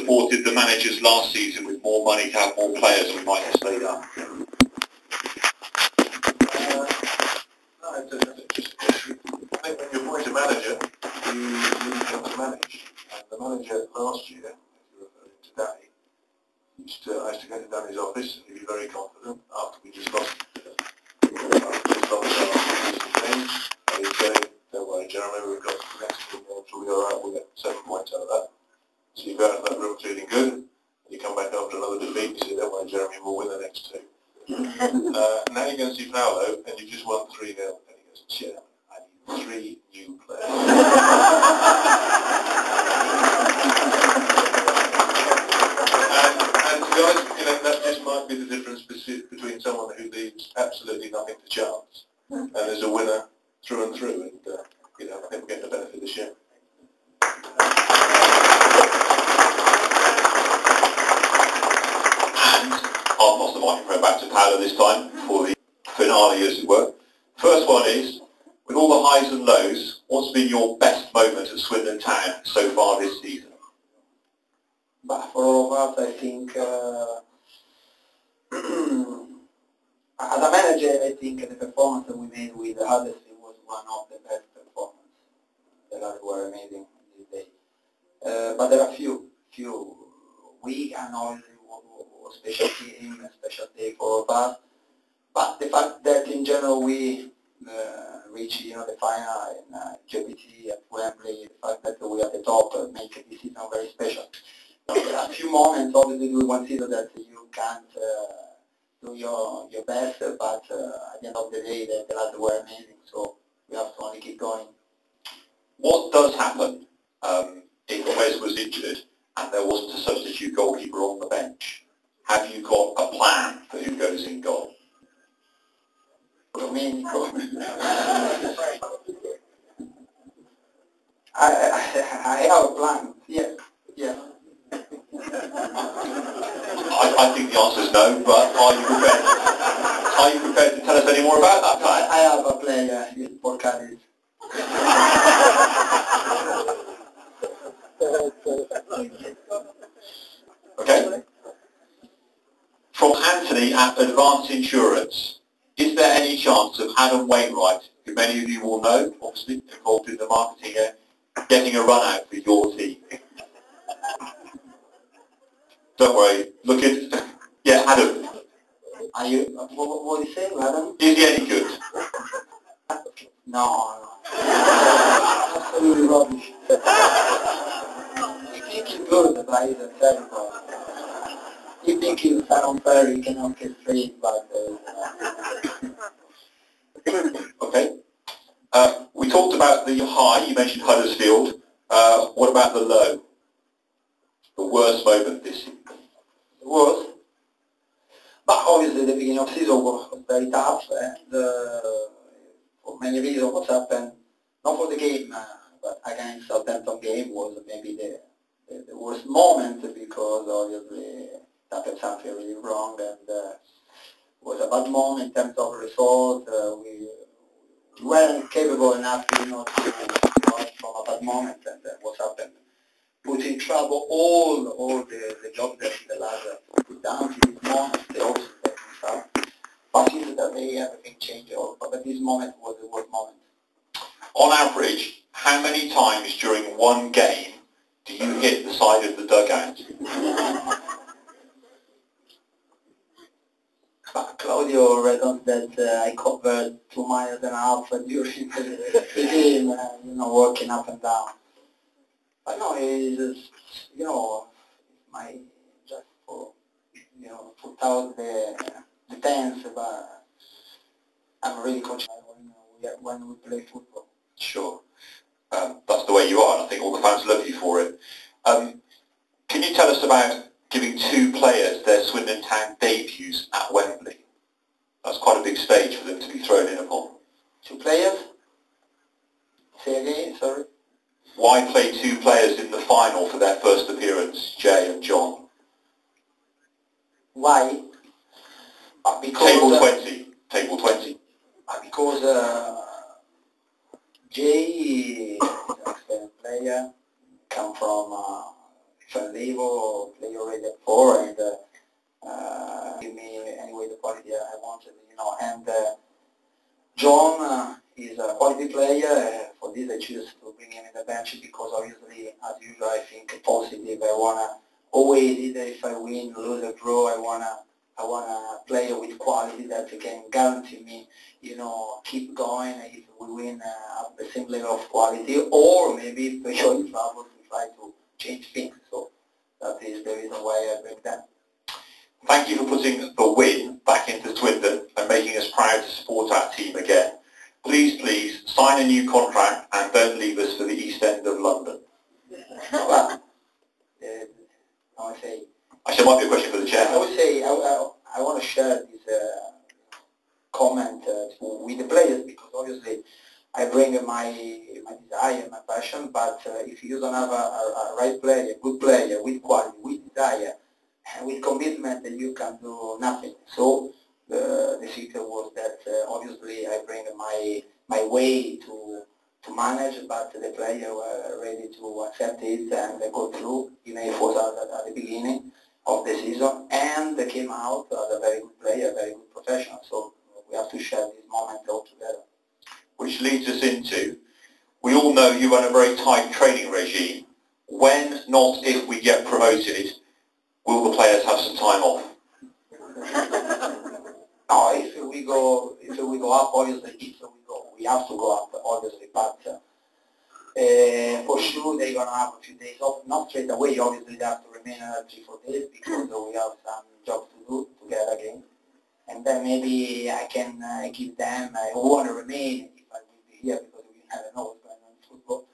supported the managers last season with more money to have more players, and we might have stayed up? I think when you appoint a manager, you become to manage. And the manager last year, if you're referring to Danny, I used to go to Danny's office and he'd be very confident after we just lost our game. And he'd say, don't worry, Jeremy, we've got the next 2 games, we'll be alright, we'll get 7 points out of that. So you go out of that room feeling good, and you come back after another defeat, you say, don't worry, Jeremy, we'll win the next 2. Now you go and see Paolo, and you just won 3-0, and he goes, Chairman, I need 3 new players. and to be honest, that just might be the difference between someone who leaves absolutely nothing to chance, and is a winner through and through, and I think we're getting the benefit this year. I'll pass the microphone back to Paolo this time for the finale, as it were. First one is, with all the highs and lows, what's been your best moment at Swindon Town so far this season? But for all of us, I think, as a manager, I think the performance that we made with Huddersfield was one of the best performances. The guys were amazing these days. But there are few. We are not a special team, a special day for all of us. But the fact that in general we reach the final in JPT at Wembley, the fact that we are at the top makes this season very special. There are a few moments, obviously, during one season that you can't do your best, but at the end of the day, the lads were amazing, so we have to only keep going. What does happen if Wes was injured and there wasn't a substitute goalkeeper on the bench? Have you got a plan for who goes in goal? Domenico. I have a plan, yes. Yeah. I think the answer is no, but are you prepared to tell us any more about that plan? I have a player for Cadiz. Okay. From Anthony at Advance Insurance, is there any chance of Adam Wainwright, who many of you will know, obviously involved in the marketing, getting a run out for your team? Don't worry, look at... Yeah, Adam. Are you... What are you saying, Adam? Is he any good? No. Absolutely rubbish. You think he's good, but he's a terrible. You think he's unfair, he can orchestrate, but... Okay. We talked about the high, you mentioned Huddersfield. What about the low? The worst moment this season? It was. But obviously the beginning of the season was very tough, and for many reasons what happened, not for the game, but against Southampton game was maybe the worst moment, because obviously it happened something really wrong, and it was a bad moment in terms of result. We weren't capable enough to come from a bad moment, and what happened put in trouble all the job that the lads put down to this moment. They also take stuff. But since that day everything changed, but this moment was the worst moment. On average, how many times during one game do you hit the side of the dugout? Claudio read on that I covered 2.5 miles during the game, working up and down. But no, it's just, just for, put out the tense, but I'm really conscious when we play football. Sure. That's the way you are, and I think all the fans love you for it. Can you tell us about giving 2 players their Swindon Town debuts at Wembley? That's quite a big stage for them to be thrown in upon. 2 players? Say again, sorry? Why play 2 players in the final for their first appearance, Jay and John? Why? Because... Table 20. Because Jay is an excellent player, come from level, play already at 4, and give me anyway the quality I wanted, And John is a quality player. For this, I choose to bring him in the bench because obviously, as usual, I think positive. I wanna always, either if I win, lose, or draw, I wanna player with quality that can guarantee me, keep going if we win at the same level of quality, or maybe if we show in trouble, we try to change things. So that is the reason why I bring them. Thank you for putting the win back into Swindon and making us proud to support our team again. Please sign a new contract and don't leave us for the East End of London. Well, I would say. Actually, it might be a question for the chairman. I would say I want to share this comment with the players because obviously I bring my desire, my passion. But if you don't have a right player, a good player with quality, with desire, and with commitment, then you can do nothing. So the secret was that obviously I bring my way to manage, but the player were ready to accept it and go through, even if it was at the beginning of the season, and they came out as a very good player, a very good professional. So we have to share this moment all together. Which leads us into, we all know you run a very tight training regime. When, not if we get promoted, will the players have some time off? No, if we go up, obviously, we have to go up, obviously, but for sure they're going to have a few days off, not straight away, obviously they have to remain another 3-4 days because we have some job to do together again. And then maybe I can give them, who want to remain, if I will be here, because we never know what's going on in football.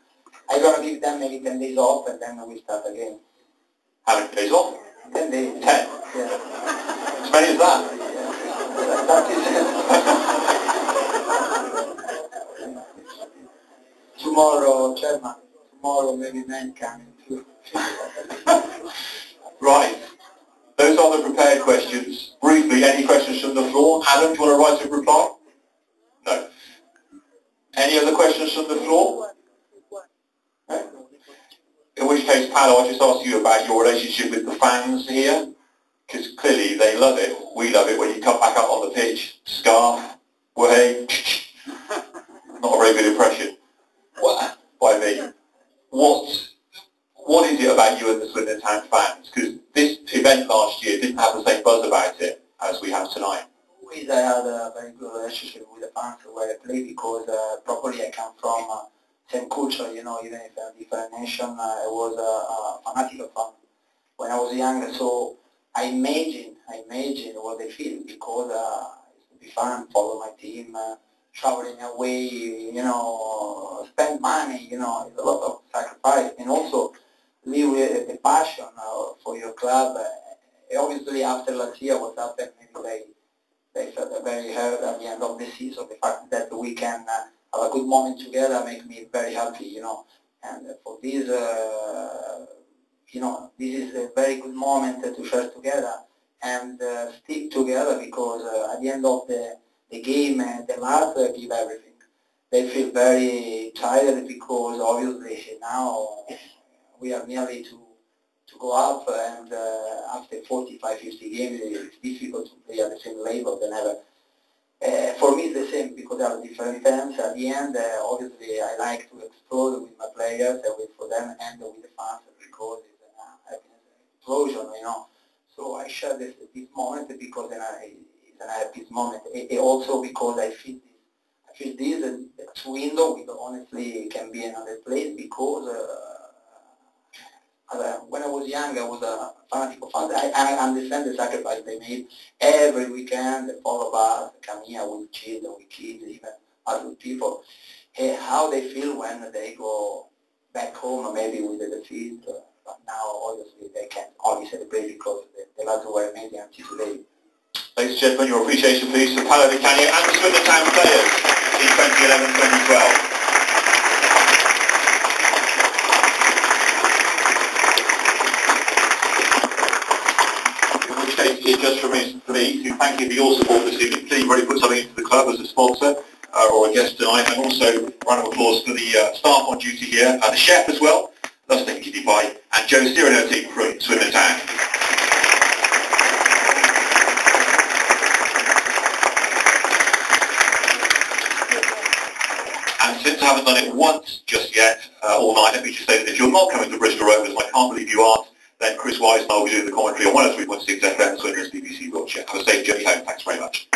I'm going to give them maybe 10 days off and then we start again. How many days off? 10 days. 10? Yeah. As many as that? Yeah. That is tomorrow, Chairman, tomorrow maybe men coming too. Right. Those are the prepared questions. Briefly, any questions from the floor? Adam, do you want to write a reply? No. Any other questions from the floor? No? In which case, Paolo, I'll just ask you about your relationship with the fans here, because clearly they love it. We love it when you come back up on the pitch, scarf, way, not a very good impression. What? By me. What is it about you and the Swindon Town fans? Because this event last year didn't have the same buzz about it as we have tonight. Always I had a very good relationship with the fans where I play because properly I come from same culture, even if I'm a different nation, I was a fanatical fan when I was younger. So I imagine what they feel because it used to be fun, follow my team, traveling away, spend money, it's a lot of sacrifice, and also live with a passion for your club. Obviously, after last year, what happened, maybe they felt very hurt at the end of the season. The fact that we can have a good moment together make me very happy, And for this, this is a very good moment to share together and stick together because at the end of the game, the lads give everything. They feel very tired because obviously now we are nearly to go up and after 45, 50 games it's difficult to play at the same level than ever. For me it's the same because there are different terms. At the end, obviously I like to explode with my players, wait for them and with the fans because it's a happiness explosion, So I share this moment because it's an happy moment. Also because I feel this and Swindon honestly can be another place because when I was young I was a fanatic of fans. I understand the sacrifice they made every weekend. They follow us, come here with children, with kids, even adult people. How they feel when they go back home, maybe with the defeat. But now, obviously, they can only celebrate because the lads were amazing until today. Ladies and gentlemen, your appreciation please for Paolo Di Canio and the Swindon Town players in 2011-2012. It's just for me to thank you for your support this evening. Please really put something into the club as a sponsor or a guest tonight, and also a round of applause for the staff on duty here, the chef as well, That's taken to you by, and Joe Cyrano team from Swim and Tang. And since I haven't done it once just yet, all night, let me just say that if you're not coming to Bristol Rovers, and I can't believe you aren't, then Chris Wise and I will be doing the commentary on 103.6 FM, Swindon, BBC Wiltshire. Have a safe journey home. Thanks very much.